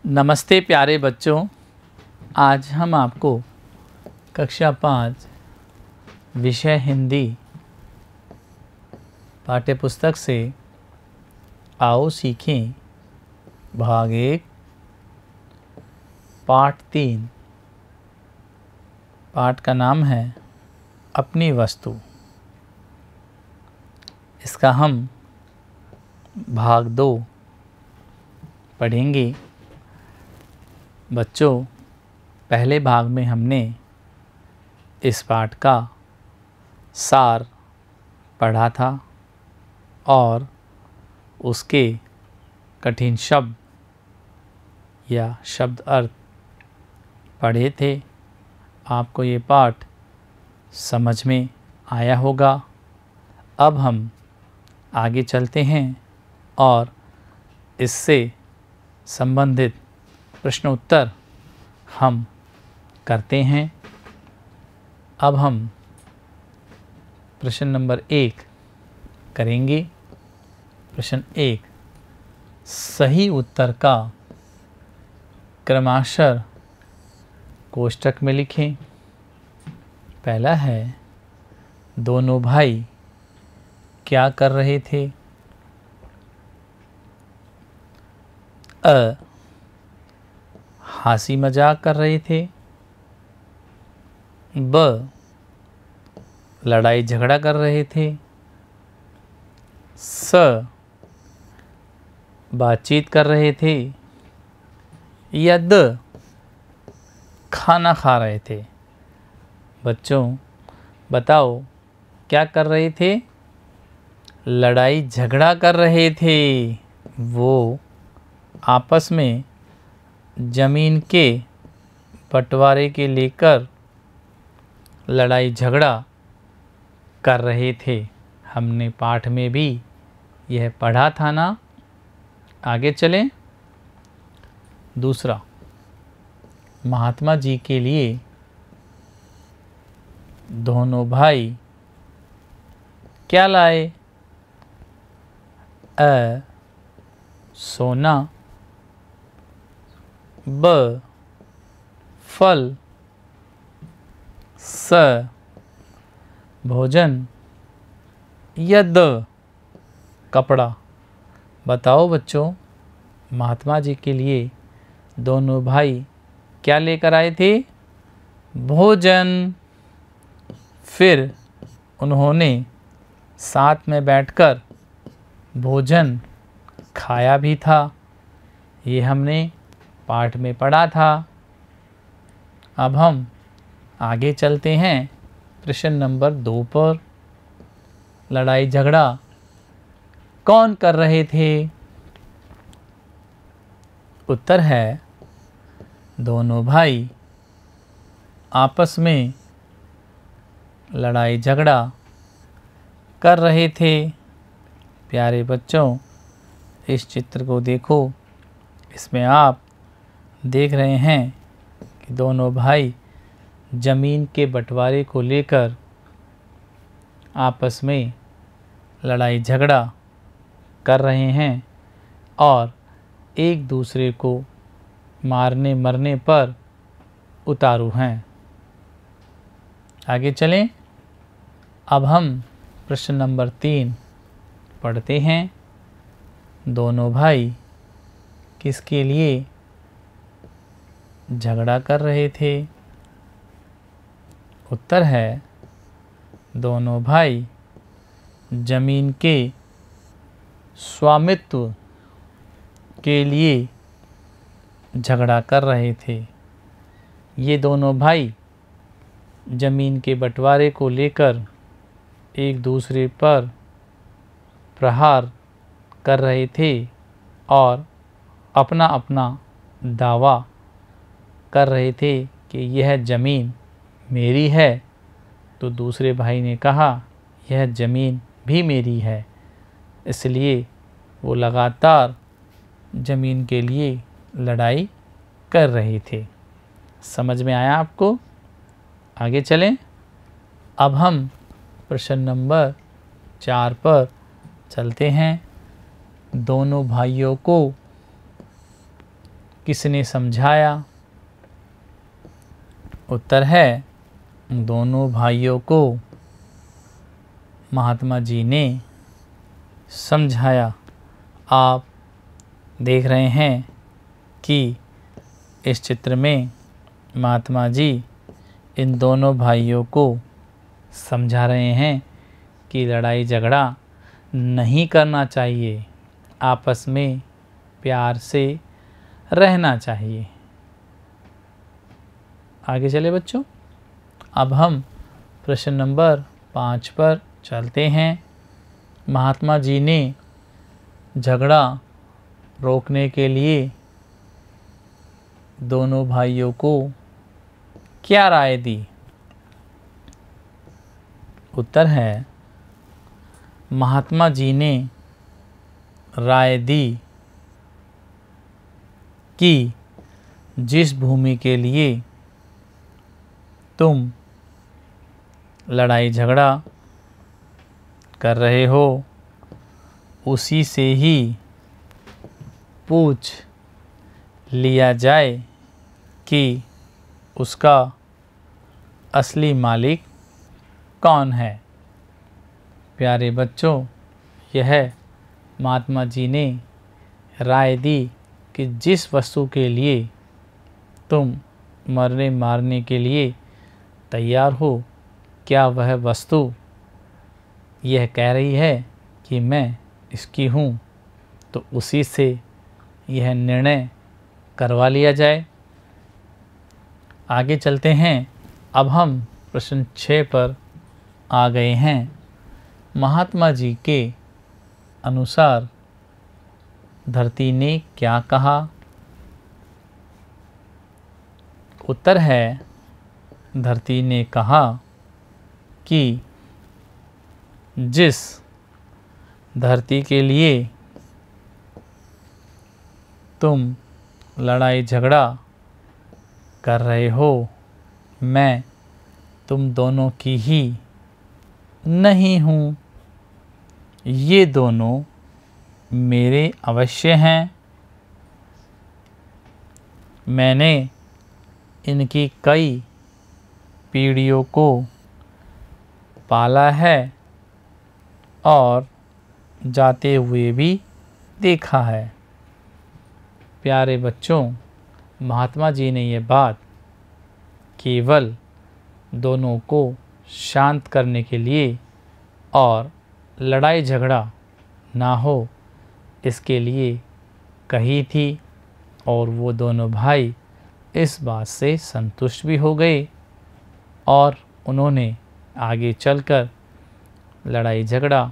नमस्ते प्यारे बच्चों, आज हम आपको कक्षा 5 विषय हिंदी पाठ्यपुस्तक से आओ सीखें भाग 1 पाठ 3 पाठ का नाम है अपनी वस्तु। इसका हम भाग 2 पढ़ेंगे। बच्चों, पहले भाग में हमने इस पाठ का सार पढ़ा था और उसके कठिन शब्द या शब्द अर्थ पढ़े थे। आपको ये पाठ समझ में आया होगा। अब हम आगे चलते हैं और इससे संबंधित प्रश्न उत्तर हम करते हैं। अब हम प्रश्न नंबर 1 करेंगे। प्रश्न 1, सही उत्तर का क्रमशः कोष्ठक में लिखें। पहला है, दोनों भाई क्या कर रहे थे? अ, हंसी मजाक कर रहे थे। ब, लड़ाई झगड़ा कर रहे थे। स, बातचीत कर रहे थे। या द, खाना खा रहे थे। बच्चों बताओ, क्या कर रहे थे? लड़ाई झगड़ा कर रहे थे। वो आपस में ज़मीन के बंटवारे के लेकर लड़ाई झगड़ा कर रहे थे। हमने पाठ में भी यह पढ़ा था ना। आगे चलें। दूसरा, महात्मा जी के लिए दोनों भाई क्या लाए? अ, सोना। ब, फल। स, भोजन। या द, कपड़ा। बताओ बच्चों, महात्मा जी के लिए दोनों भाई क्या लेकर आए थे? भोजन। फिर उन्होंने साथ में बैठकर भोजन खाया भी था। ये हमने पाठ में पढ़ा था। अब हम आगे चलते हैं प्रश्न नंबर 2 पर। लड़ाई झगड़ा कौन कर रहे थे? उत्तर है, दोनों भाई आपस में लड़ाई झगड़ा कर रहे थे। प्यारे बच्चों, इस चित्र को देखो। इसमें आप देख रहे हैं कि दोनों भाई ज़मीन के बंटवारे को लेकर आपस में लड़ाई झगड़ा कर रहे हैं और एक दूसरे को मारने मरने पर उतारू हैं। आगे चलें। अब हम प्रश्न नंबर 3 पढ़ते हैं। दोनों भाई किसके लिए झगड़ा कर रहे थे? उत्तर है, दोनों भाई ज़मीन के स्वामित्व के लिए झगड़ा कर रहे थे। ये दोनों भाई ज़मीन के बंटवारे को लेकर एक दूसरे पर प्रहार कर रहे थे और अपना अपना दावा कर रहे थे कि यह ज़मीन मेरी है। तो दूसरे भाई ने कहा, यह ज़मीन भी मेरी है। इसलिए वो लगातार ज़मीन के लिए लड़ाई कर रहे थे। समझ में आया आपको? आगे चलें। अब हम प्रश्न नंबर 4 पर चलते हैं। दोनों भाइयों को किसने समझाया? उत्तर है दोनों भाइयों को महात्मा जी ने समझाया। आप देख रहे हैं कि इस चित्र में महात्मा जी इन दोनों भाइयों को समझा रहे हैं कि लड़ाई झगड़ा नहीं करना चाहिए, आपस में प्यार से रहना चाहिए। आगे चले बच्चों, अब हम प्रश्न नंबर 5 पर चलते हैं। महात्मा जी ने झगड़ा रोकने के लिए दोनों भाइयों को क्या राय दी? उत्तर है महात्मा जी ने राय दी कि जिस भूमि के लिए तुम लड़ाई झगड़ा कर रहे हो उसी से ही पूछ लिया जाए कि उसका असली मालिक कौन है। प्यारे बच्चों, यह महात्मा जी ने राय दी कि जिस वस्तु के लिए तुम मरने मारने के लिए तैयार हो, क्या वह वस्तु यह कह रही है कि मैं इसकी हूँ, तो उसी से यह निर्णय करवा लिया जाए। आगे चलते हैं। अब हम प्रश्न 6 पर आ गए हैं। महात्मा जी के अनुसार धरती ने क्या कहा? उत्तर है धरती ने कहा कि जिस धरती के लिए तुम लड़ाई झगड़ा कर रहे हो, मैं तुम दोनों की ही नहीं हूँ। ये दोनों मेरे अवश्य हैं। मैंने इनकी कई पीढ़ियों को पाला है और जाते हुए भी देखा है। प्यारे बच्चों, महात्मा जी ने ये बात केवल दोनों को शांत करने के लिए और लड़ाई झगड़ा ना हो इसके लिए कही थी, और वो दोनों भाई इस बात से संतुष्ट भी हो गए और उन्होंने आगे चलकर लड़ाई झगड़ा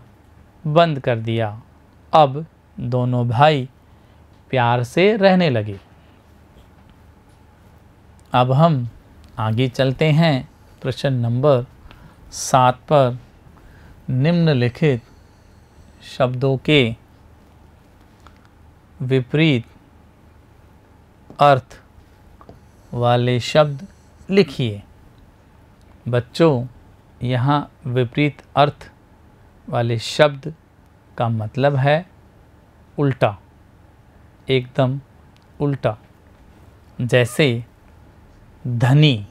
बंद कर दिया। अब दोनों भाई प्यार से रहने लगे। अब हम आगे चलते हैं प्रश्न नंबर 7 पर। निम्नलिखित शब्दों के विपरीत अर्थ वाले शब्द लिखिए। बच्चों, यहाँ विपरीत अर्थ वाले शब्द का मतलब है उल्टा, एकदम उल्टा। जैसे धनी,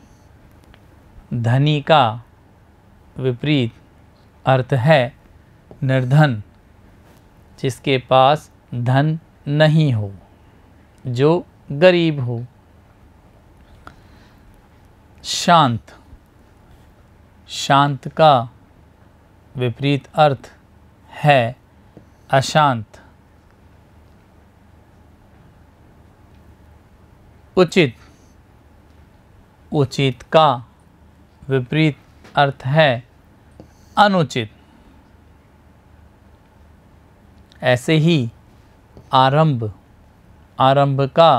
धनी का विपरीत अर्थ है निर्धन, जिसके पास धन नहीं हो, जो गरीब हो। शांत, शांत का विपरीत अर्थ है अशांत। उचित, उचित का विपरीत अर्थ है अनुचित। ऐसे ही आरंभ, आरंभ का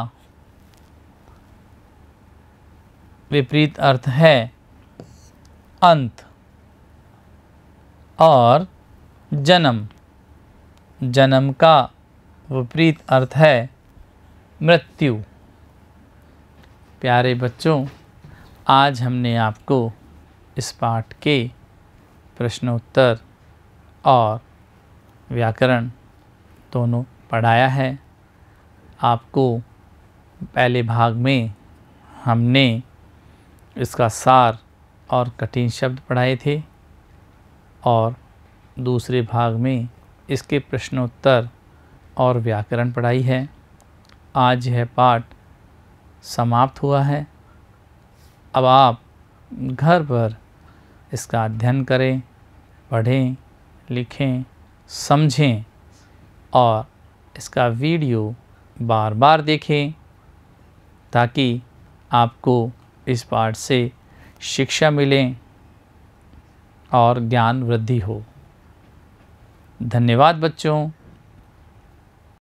विपरीत अर्थ है अंत। और जन्म, जन्म का विपरीत अर्थ है मृत्यु। प्यारे बच्चों, आज हमने आपको इस पाठ के प्रश्नोत्तर और व्याकरण दोनों पढ़ाया है। आपको पहले भाग में हमने इसका सार और कठिन शब्द पढ़ाए थे और दूसरे भाग में इसके प्रश्नोत्तर और व्याकरण पढ़ाई है। आज यह पाठ समाप्त हुआ है। अब आप घर पर इसका अध्ययन करें, पढ़ें, लिखें, समझें और इसका वीडियो बार बार देखें ताकि आपको इस पाठ से शिक्षा मिले और ज्ञान वृद्धि हो। धन्यवाद बच्चों।